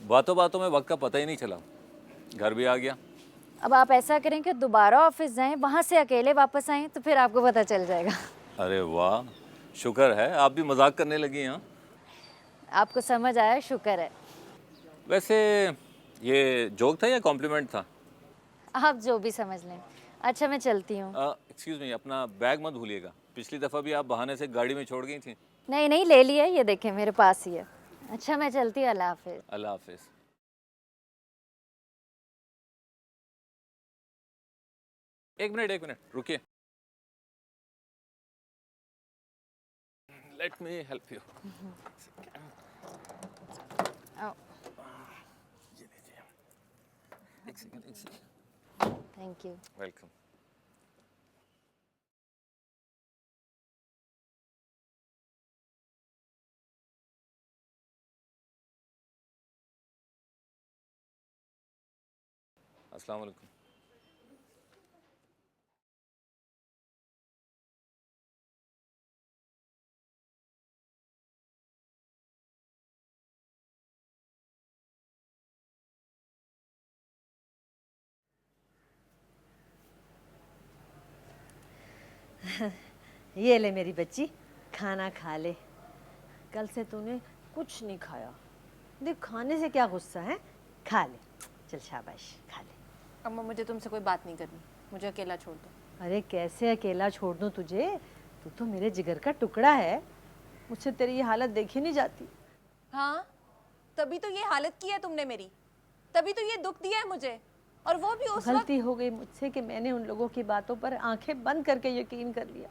बातों बातों में वक्त का पता ही नहीं चला, घर भी आ गया। अब आप ऐसा करें कि दोबारा ऑफिस जाएं, वहां से अकेले वापस आएं, तो फिर आपको पता चल जाएगा। अरे वाह, शुक्र है आप भी मजाक करने लगी हैं। आपको समझ आया, शुक्र है। वैसे ये जोक था या कॉम्प्लीमेंट था? आप जो भी समझ लें। अच्छा, मैं चलती हूँ। एक्सक्यूज मी, अपना बैग मत भूलिएगा। पिछली दफ़ा भी आप बहाने से गाड़ी में छोड़ गई थी। नहीं नहीं, ले लिया, ये देखें मेरे पास ही है। अच्छा, मैं चलती हूँ। अल्लाह हाफिज। अल्लाह हाफिज। एक मिनट रुकिए। Let me help you. आओ। एक सेकंड। Thank you. वेलकम। अस्सलाम वालेकुम। ये ले मेरी बच्ची, खाना खा ले। कल से तूने कुछ नहीं खाया। देख, खाने से क्या गुस्सा है, खा ले। चल शाबाश, खा ले। अम्मा, मुझे तुमसे कोई बात नहीं करनी, मुझे अकेला छोड़ दो। अरे कैसे अकेला छोड़ दूं तुझे? तू तो मेरे जिगर का टुकड़ा है। मुझसे तेरी ये हालत देखी नहीं जाती। हाँ, तभी तो ये हालत की है तुमने मेरी, तभी तो ये दुख दिया है मुझे। और वो भी उस वक्त। गलती हो गई मुझसे कि मैंने उन लोगों की बातों पर आंखें बंद करके यकीन कर लिया।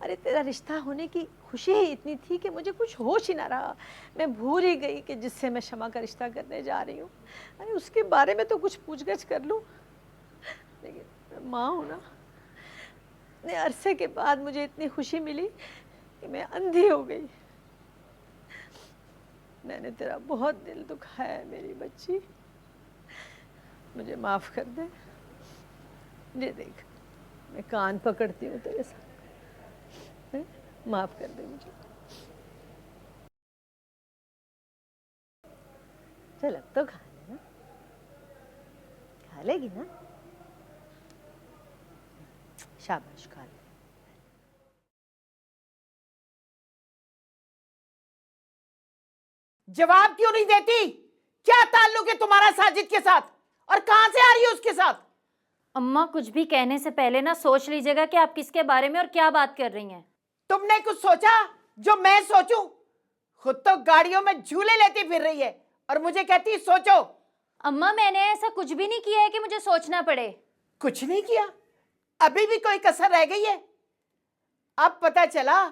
अरे तेरा रिश्ता होने की खुशी ही इतनी थी कि मुझे कुछ होश ही ना रहा। मैं भूल ही गई कि जिससे मैं शमा का रिश्ता करने जा रही हूँ, अरे उसके बारे में तो कुछ पूछगछ कर लूँ। लेकिन मैं माँ हूँ ना। इतने अरसे के बाद मुझे इतनी खुशी मिली कि मैं अंधी हो गई। मैंने तेरा बहुत दिल दुखाया है मेरी बच्ची, मुझे माफ कर दे। ये देख, मैं कान पकड़ती हूँ तेरे साथ, माफ कर दे मुझे। चल अब तो खा ले ना, खा लेगी ना? शाबाश, खा ले। जवाब क्यों नहीं देती? क्या ताल्लुक है तुम्हारा साजिद के साथ, और कहां से आ रही है उसके साथ? अम्मा, कुछ भी कहने से पहले ना सोच लीजिएगा कि आप किसके बारे में और क्या बात कर रही हैं। तुमने कुछ सोचा जो मैं सोचूं? खुद तो गाड़ियों में झूले लेती फिर रही है और मुझे कहती सोचो। अम्मा, मैंने ऐसा कुछ भी नहीं किया है कि मुझे सोचना पड़े। कुछ नहीं किया? अभी भी कोई कसर रह गई है? अब पता चला,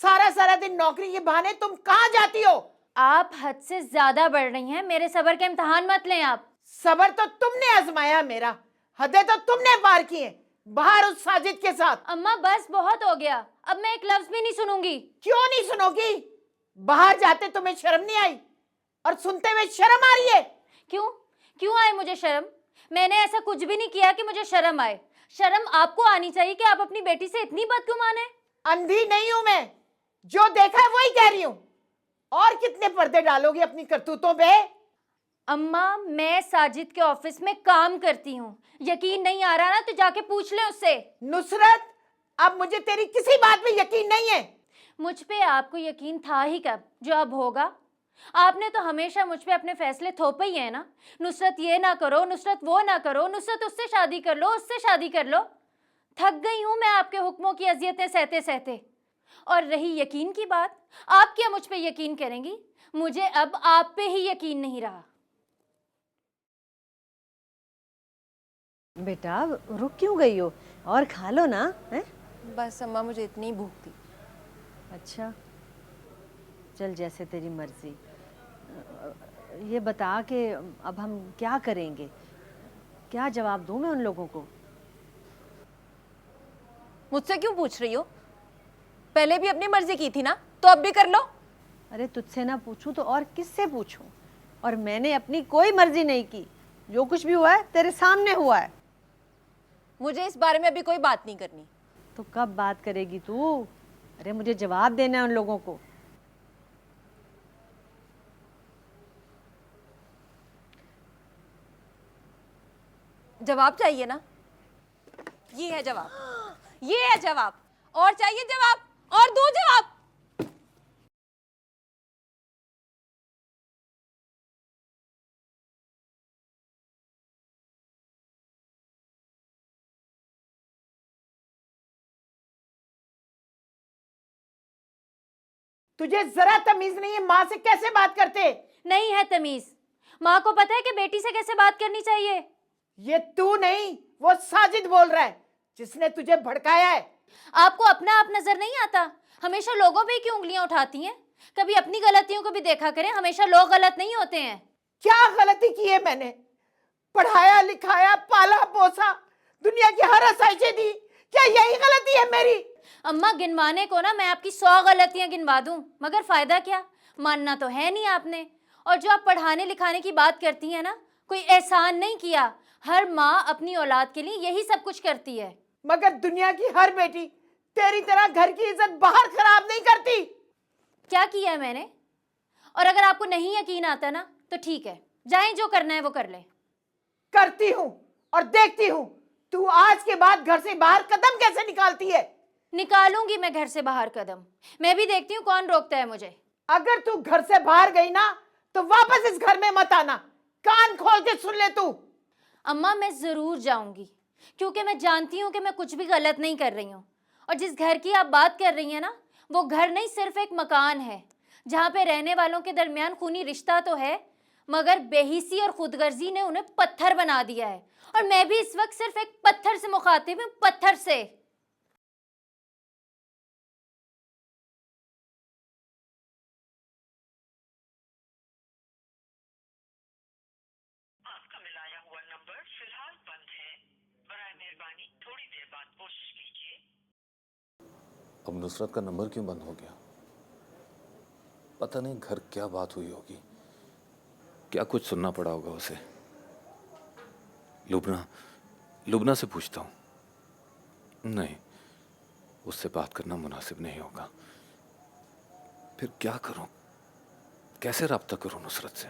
सारा सारा दिन नौकरी के बहाने तुम कहां जाती हो? आप हद से ज्यादा बढ़ रही हैं, मेरे सब्र के इम्तिहान मत लें आप। सबर तो तुमने आजमाया मेरा, हदें तो तुमने पार की हैं, बाहर उस साजिद के साथ। अम्मा बस, बहुत हो गया, अब मैं एक लफ्ज भी नहीं सुनूंगी। क्यों नहीं सुनोगी? बाहर जाते तुम्हें शर्म नहीं आई, और सुनते हुए शर्म आ रही है? क्यों क्यों आए मुझे शर्म? मैंने ऐसा कुछ भी नहीं किया कि मुझे शर्म आए। शर्म आपको आनी चाहिए कि आप अपनी बेटी से इतनी बदगुमान हैं। अंधी नहीं हूं मैं, जो देखा है वही कह रही हूं। और कितने पर्दे डालोगी अपनी करतूतों पे? अम्मा, मैं साजिद के ऑफिस में काम करती हूँ। यकीन नहीं आ रहा ना तो जाके पूछ ले उससे। नुसरत, अब मुझे तेरी किसी बात पे यकीन नहीं है। मुझ पे आपको यकीन था ही कब, जो अब होगा। आपने तो हमेशा मुझ पे अपने फैसले थोपे ही है ना। नुसरत ये ना करो, नुसरत वो ना करो, नुसरत उससे शादी कर लो, उससे शादी कर लो। थक गई हूं मैं आपके हुक्मों की अजियतें सहते सहते। और रही यकीन की बात, आप क्या मुझ पे यकीन करेंगी? मुझे अब आप पे ही यकीन नहीं रहा। बेटा, रुक क्यों गई हो? और खा लो ना। हैं? बस अम्मा, मुझे इतनी भूख थी। अच्छा, चल जैसे तेरी मर्जी। ये बता कि अब हम क्या करेंगे? क्या जवाब दूं मैं उन लोगों को? मुझसे क्यों पूछ रही हो? पहले भी अपनी मर्जी की थी ना, तो अब भी कर लो। अरे तुझसे ना पूछूं तो और किससे पूछूं? और मैंने अपनी कोई मर्जी नहीं की। जो कुछ भी हुआ है तेरे सामने हुआ है। मुझे इस बारे में अभी कोई बात नहीं करनी। तो कब बात करेगी तू? अरे मुझे जवाब देना है उन लोगों को। जवाब चाहिए ना? ये है जवाब, ये है जवाब। और चाहिए जवाब? और दो जवाब। तुझे जरा तमीज नहीं है, माँ से कैसे बात करते? नहीं है तमीज। माँ को पता है कि बेटी से कैसे बात करनी चाहिए। ये तू नहीं, वो साजिद बोल रहा है, जिसने तुझे भड़काया है। आपको अपना आप नजर नहीं आता? हमेशा लोगों पे ही क्यों उंगलियां उठाती हैं? कभी अपनी गलतियों को भी देखा करें, हमेशा लोग गलत नहीं होते हैं। क्या गलती की है मैंने? पढ़ाया लिखाया, पाला पोसा, दुनिया की हर आसाइशें दी, क्या यही गलती है मेरी? अम्मा गिनवाने को ना मैं आपकी 100 गलतियां गिनवा दूं, मगर फायदा क्या? मानना तो है नहीं आपने। और जो आप पढ़ाने लिखाने की बात करती हैं ना, कोई एहसान नहीं किया। हर माँ अपनी औलाद के लिए यही सब कुछ करती है। मगर दुनिया की हर बेटी तेरी तरह घर की इज्जत बाहर खराब नहीं करती। क्या किया है मैंने? और अगर आपको नहीं यकीन आता ना तो ठीक है, जाएं, जो करना है वो कर ले। करती हूँ और देखती हूँ तू आज के बाद घर से बाहर कदम कैसे निकालती है। निकालूंगी मैं घर से बाहर कदम, मैं भी देखती हूँ कौन रोकता है मुझे। अगर तू घर से बाहर गई ना तो वापस इस घर में मत आना। कान खोल के सुन ले तू। अम्मा मैं जरूर जाऊंगी, क्योंकि मैं जानती हूँ कि मैं कुछ भी गलत नहीं कर रही हूँ। और जिस घर की आप बात कर रही हैं ना, वो घर नहीं, सिर्फ एक मकान है जहाँ पे रहने वालों के दरमियान खूनी रिश्ता तो है, मगर बेहिसी और खुदगर्जी ने उन्हें पत्थर बना दिया है। और मैं भी इस वक्त सिर्फ एक पत्थर से मुखातिब हूँ, पत्थर से। आपका मिलाया हुआ नंबर फिलहाल बंद है। बराए मेहरबानी थोड़ी देर बाद कोशिश कीजिए। अब नुसरत का नंबर क्यों बंद हो गया? पता नहीं घर क्या बात हुई होगी, क्या कुछ सुनना पड़ा होगा उसे। लुबना से पूछता हूं। नहीं, उससे बात करना मुनासिब नहीं होगा। फिर क्या करूं? कैसे राब्ता करूं नुसरत से?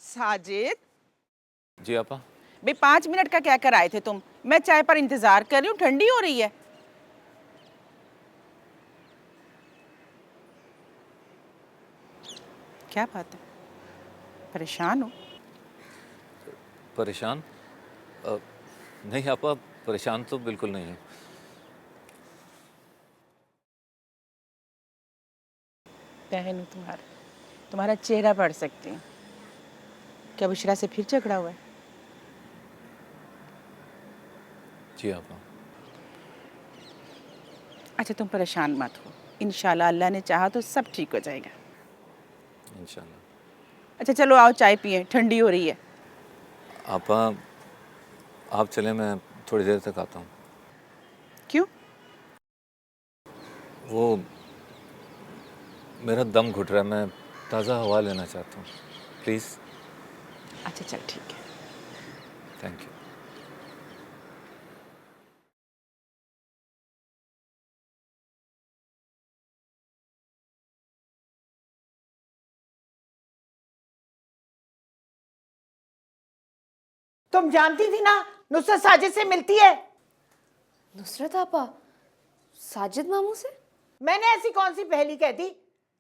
साजिद, जी आपा। बे 5 मिनट का क्या कर आए थे तुम? मैं चाय पर इंतजार कर रही हूँ, ठंडी हो रही है। क्या बात है, परेशान हो? परेशान? नहीं आपा, परेशान तो बिल्कुल नहीं हूँ। बहन हूँ तुम्हारा चेहरा पढ़ सकती हूँ। क्या बुशरा से फिर झगड़ा हुआ है? जी आपा। अच्छा तुम परेशान मत हो, इंशाल्लाह अल्लाह ने चाहा तो सब ठीक हो जाएगा। इंशाल्लाह। अच्छा चलो आओ चाय पिए, ठंडी हो रही है। आपा आप चले, मैं थोड़ी देर तक आता हूँ। क्यों? वो मेरा दम घुट रहा है, मैं ताज़ा हवा लेना चाहता हूँ, प्लीज़। अच्छा चल ठीक है। Thank you. तुम जानती थी ना नुसरत साजिद से मिलती है। नुसरत आपा साजिद मामू से? मैंने ऐसी कौन सी पहेली कह दी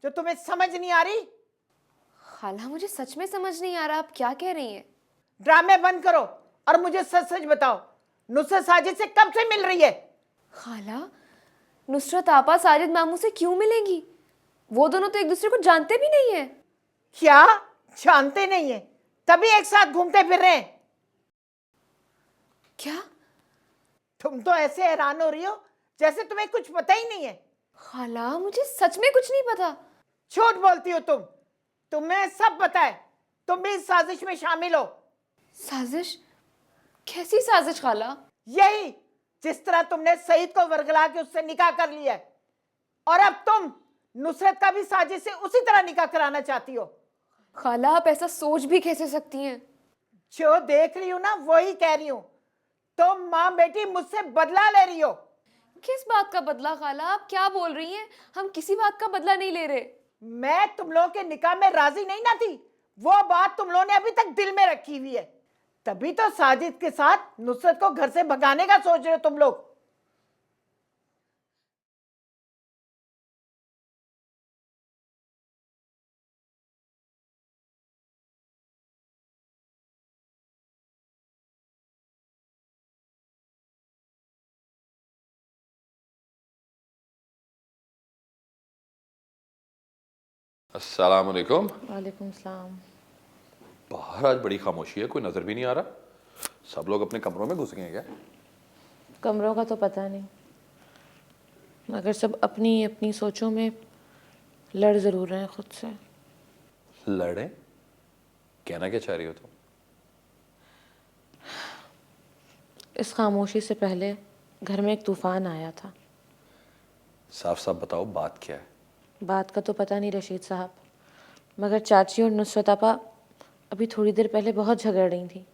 जो तुम्हें समझ नहीं आ रही? खाला मुझे सच में समझ नहीं आ रहा आप क्या कह रही हैं। ड्रामे बंद करो और मुझे सच सच बताओ, नुसरत साजिद से कब से मिल रही है? खाला नुसरत आपा साजिद मामू से क्यों मिलेंगी? वो दोनों तो एक दूसरे को जानते भी नहीं है। क्या जानते नहीं है? तभी एक साथ घूमते फिर रहे हैं। क्या? तुम तो ऐसे हैरान हो रही हो जैसे तुम्हें कुछ पता ही नहीं है। खाला मुझे सच में कुछ नहीं पता। झूठ बोलती हो तुम, तुम्हें सब पता है। तुम भी इस साजिश में शामिल हो। साजिश? कैसी साजिश खाला? यही जिस तरह तुमने सईद को वर्गला के उससे निकाह कर लिया है, और अब तुम नुसरत का भी साजिश से उसी तरह निकाह कराना चाहती हो। खाला आप ऐसा सोच भी कैसे सकती हैं? जो देख रही हूं ना वही कह रही हूं। तुम माँ बेटी मुझसे बदला ले रही हो। किस बात का बदला खाला? आप क्या बोल रही हैं? हम किसी बात का बदला नहीं ले रहे। मैं तुम लोगों के निकाह में राजी नहीं ना थी, वो बात तुम लोगों ने अभी तक दिल में रखी हुई है। तभी तो साजिद के साथ नुसरत को घर से भगाने का सोच रहे हो तुम लोग। अस्सलाम वालेकुम। वालेकुम सलाम। बाहर आज बड़ी खामोशी है, कोई नजर भी नहीं आ रहा। सब लोग अपने कमरों में घुस गए हैं क्या? कमरों का तो पता नहीं, मगर सब अपनी अपनी सोचों में लड़ ज़रूर रहे हैं खुद से। लड़े? कहना क्या चाह रही हो तुम? इस खामोशी से पहले घर में एक तूफान आया था। साफ साफ बताओ बात क्या है? बात का तो पता नहीं रशीद साहब, मगर चाची और नुसरत आपा अभी थोड़ी देर पहले बहुत झगड़ रही थी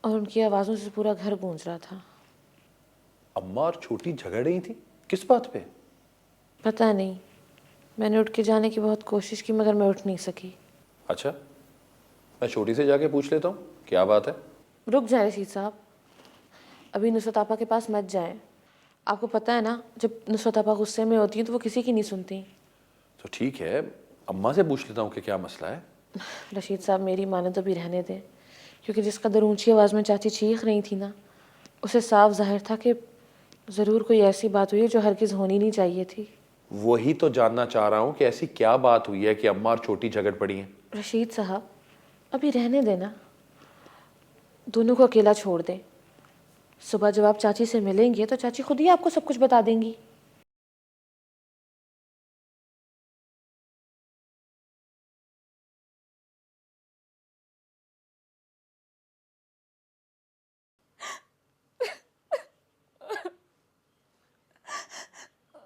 और उनकी आवाज़ों से पूरा घर गूंज रहा था। अम्मा और छोटी झगड़ रही थी, किस बात पे? पता नहीं, मैंने उठ के जाने की बहुत कोशिश की मगर मैं उठ नहीं सकी। अच्छा, मैं छोटी से जाके पूछ लेता हूँ क्या बात है। रुक जाए रशीद साहब, अभी नुसरत आपा के पास मत जाएं। आपको पता है ना, जब नुसरत आपा गुस्से में होती हैं तो वो किसी की नहीं सुनती। तो ठीक है, अम्मा से पूछ लेता हूँ कि क्या मसला है। रशीद साहब मेरी माने तो भी रहने दें, क्योंकि जिस कदर ऊंची आवाज़ में चाची चीख रही थी ना, उसे साफ जाहिर था कि ज़रूर कोई ऐसी बात हुई है जो हरगिज़ होनी नहीं चाहिए थी। वही तो जानना चाह रहा हूँ कि ऐसी क्या बात हुई है कि अम्मा और छोटी झगड़ पड़ी हैं। रशीद साहब अभी रहने देना, दोनों को अकेला छोड़ दें। सुबह जब आप चाची से मिलेंगे तो चाची खुद ही आपको सब कुछ बता देंगी।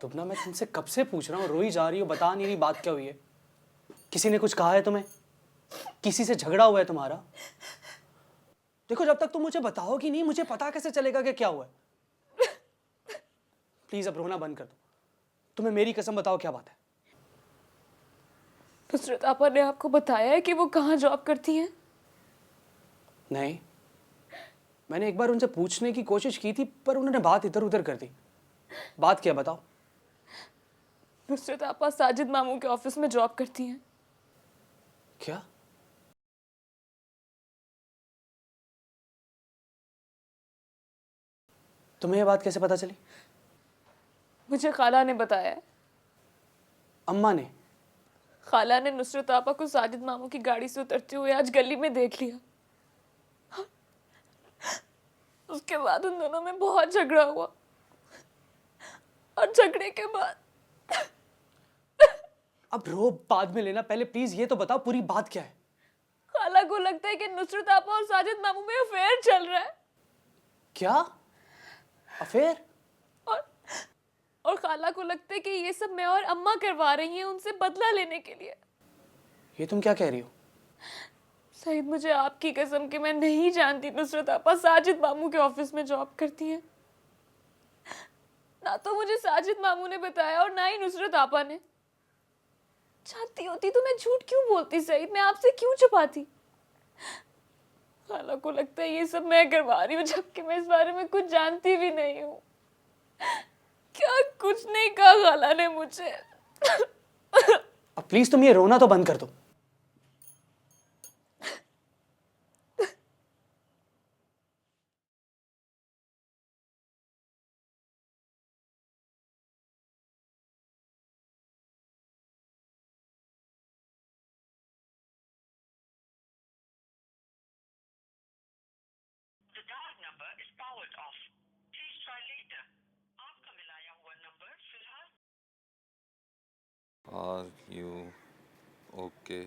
तुम ना, मैं तुमसे कब से पूछ रहा हूँ, रोई जा रही हो, बता नहीं रही बात क्या हुई है। किसी ने कुछ कहा है तुम्हें? किसी से झगड़ा हुआ है तुम्हारा? देखो, जब तक तुम मुझे बताओगी नहीं, मुझे पता कैसे चलेगा कि क्या हुआ है। प्लीज अब रोना बंद कर दो। तुम्हें मेरी कसम बताओ क्या बात है। नुसरत आपा ने आपको बताया है कि वो कहाँ जॉब करती हैं? नहीं, मैंने एक बार उनसे पूछने की कोशिश की थी पर उन्होंने बात इधर उधर कर दी। बात क्या, बताओ। नुसरत आपा साजिद मामू के ऑफिस में जॉब करती हैं। क्या? तुम्हें ये बात कैसे पता चली? मुझे खाला ने बताया है। अम्मा ने? खाला ने नुसरत आपा को साजिद मामू की गाड़ी से उतरते हुए आज गली में देख लिया। उसके बाद उन दोनों में बहुत झगड़ा हुआ और झगड़े के बाद अब रो बाद में लेना, पहले प्लीज ये तो बताओ पूरी बात क्या है। खाला को लगता है कि नुसरत आपा और साजिद मामू में अफेयर चल रहा है। क्या अफेयर? और खाला को लगता है कि ये सब मैं और अम्मा करवा रही हैं उनसे बदला लेने के लिए। ये तुम क्या कह रही हो? सईद, मुझे आपकी कसम कि मैं नहीं जानती नुसरत आपा साजिद मामू के ऑफिस में जॉब करती हैं। ना तो मुझे साजिद मामू ने बताया और ना ही नुसरत आपा ने। जानती होती तो मैं झूठ क्यों बोलती सईद, मैं आपसे क्यों छुपाती? खाला को लगता है ये सब मैं करवा रही हूँ, जबकि मैं इस बारे में कुछ जानती भी नहीं हूँ। क्या कुछ नहीं कहा खाला ने मुझे। अब प्लीज तुम ये रोना तो बंद कर दो। The dial number is powered off. Please try later. आपका मिलाया हुआ नंबर फिलहाल। Are you okay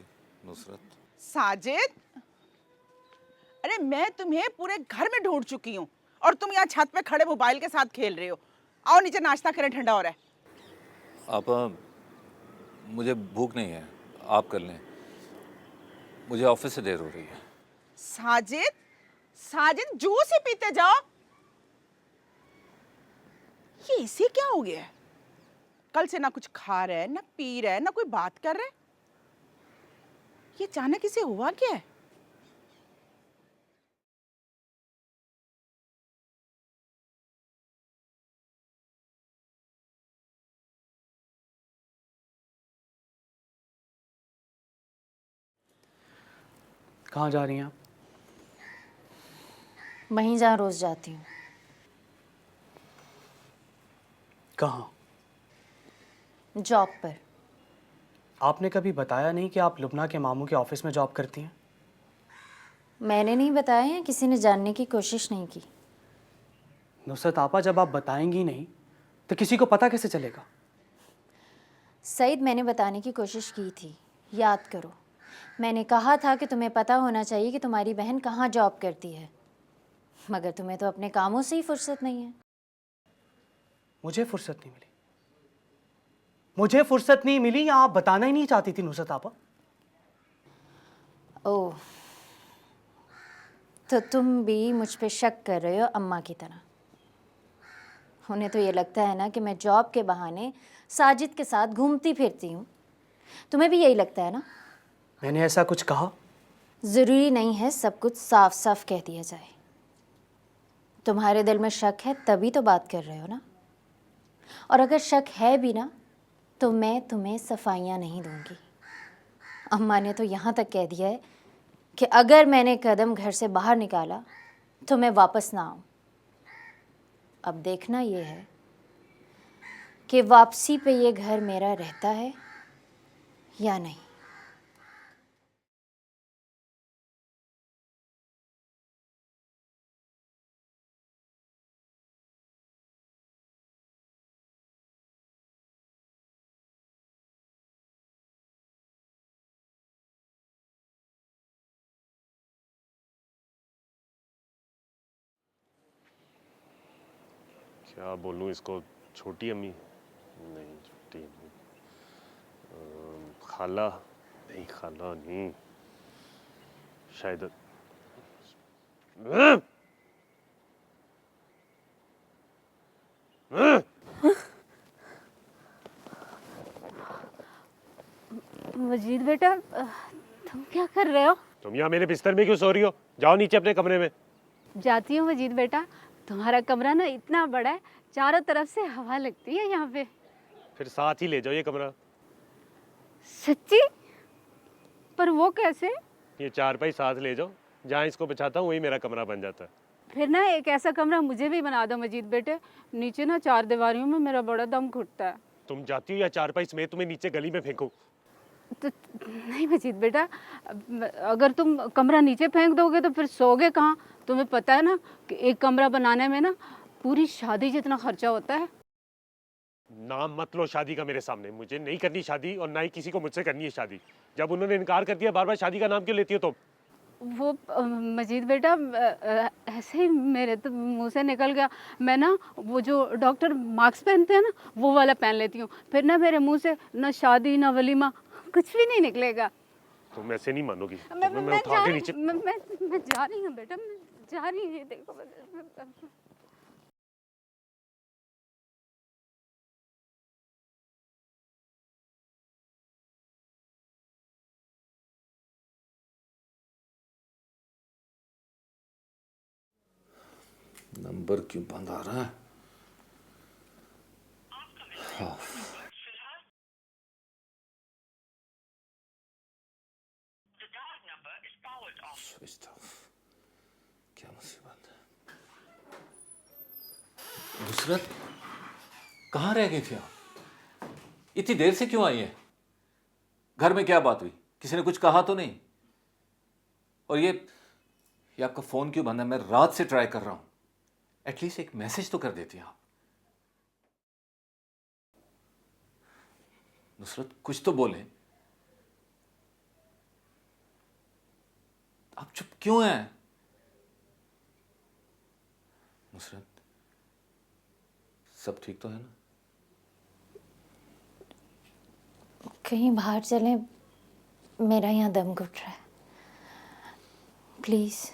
Nusrat? Sajid, अरे मैं तुम्हें पूरे घर में ढूंढ चुकी हूँ और तुम यहाँ छत पे खड़े मोबाइल के साथ खेल रहे हो। आओ नीचे नाश्ता करें, ठंडा हो रहा है। आपा मुझे भूख नहीं है, आप कर लें, मुझे ऑफिस से देर हो रही है। साजिद, साजिद जूस ही पीते जाओ। ये इसे क्या हो गया है? कल से ना कुछ खा रहा है, ना पी रहा है, ना कोई बात कर रहा है। ये अचानक इसे हुआ क्या है? कहाँ जा रही हैं आप? वहीं जहाँ रोज जाती हूँ। कहाँ? जॉब पर। आपने कभी बताया नहीं कि आप लुबना के मामू के ऑफिस में जॉब करती हैं? मैंने नहीं बताया या किसी ने जानने की कोशिश नहीं की? नुसरत आपा, जब आप बताएंगी नहीं तो किसी को पता कैसे चलेगा? सईद, मैंने बताने की कोशिश की थी, याद करो। मैंने कहा था कि तुम्हें पता होना चाहिए कि तुम्हारी बहन कहाँ जॉब करती है, मगर तुम्हें तो अपने कामों से ही फुर्सत नहीं है। मुझे फुर्सत नहीं मिली? मुझे फुर्सत नहीं मिली या आप बताना ही नहीं चाहती थी नुसरत आपा? ओह, तो तुम भी मुझ पे शक कर रहे हो अम्मा की तरह। उन्हें तो ये लगता है ना कि मैं जॉब के बहाने साजिद के साथ घूमती फिरती हूँ। तुम्हें भी यही लगता है ना? मैंने ऐसा कुछ कहा? ज़रूरी नहीं है सब कुछ साफ साफ कह दिया जाए। तुम्हारे दिल में शक है तभी तो बात कर रहे हो ना। और अगर शक है भी ना तो मैं तुम्हें सफाइयाँ नहीं दूंगी। अम्मा ने तो यहाँ तक कह दिया है कि अगर मैंने कदम घर से बाहर निकाला तो मैं वापस ना आऊँ। अब देखना ये है कि वापसी पे ये घर मेरा रहता है या नहीं। क्या बोलूँ इसको? छोटी अम्मी नहीं, छोटी अम्मी। खाला नहीं, खाला नहीं, शायद मजीद बेटा, तुम क्या कर रहे हो? तुम यहाँ मेरे बिस्तर में क्यों सो रही हो? जाओ नीचे अपने कमरे में। जाती हूँ मजीद बेटा, तुम्हारा कमरा ना इतना बड़ा है, चारों तरफ से हवा लगती है यहाँ पे। फिर साथ ही ले जाओ ये कमरा। सच्ची? पर वो कैसे? ये चारपाई साथ ले जाओ, जहाँ इसको बिछाता हूँ वही मेरा कमरा बन जाता है। फिर ना एक ऐसा कमरा मुझे भी बना दो मजीद बेटे, नीचे ना चार दीवारियों में मेरा बड़ा दम घुटता है। तुम जाती हो या चारपाई समेत तुम्हें नीचे गली में फेंकूं? तो नहीं मजीद बेटा, अगर तुम कमरा नीचे फेंक दोगे तो फिर सोगे कहाँ? तुम्हें पता है ना कि एक कमरा बनाने में ना पूरी शादी जितना खर्चा होता है। नाम मत लो शादी का मेरे सामने। मुझे नहीं करनी शादी और ना ही किसी को मुझसे करनी है शादी। जब उन्होंने इनकार कर दिया, बार बार शादी का नाम क्यों लेती हो तुम? वो मजीद बेटा, ऐसे ही मेरे तो मुंह से निकल गया। मैं ना वो जो डॉक्टर मास्क पहनते हैं ना वो वाला पहन लेती हूँ, फिर ना मेरे मुंह से ना शादी ना वलीमा कुछ भी नहीं निकलेगा। तुम ऐसे नहीं मानोगी। मैं उठा के नीचे जा रही हूँ बेटा, मैं जा रही हूँ। देखो नंबर क्यों बंद आ रहा है? हाँ। Switch off. क्या मुसीबत है? नुसरत, कहाँ रह गई थी आप? इतनी देर से क्यों आई है? घर में क्या बात हुई? किसी ने कुछ कहा तो नहीं? और ये आपका फोन क्यों बंद है? मैं रात से ट्राई कर रहा हूं। एटलीस्ट एक मैसेज तो कर देती आप। नुसरत, कुछ तो बोलें। आप चुप क्यों हैं? नुसरत, सब ठीक तो है ना? कहीं बाहर चलें, मेरा यहाँ दम घुट रहा है। प्लीज़।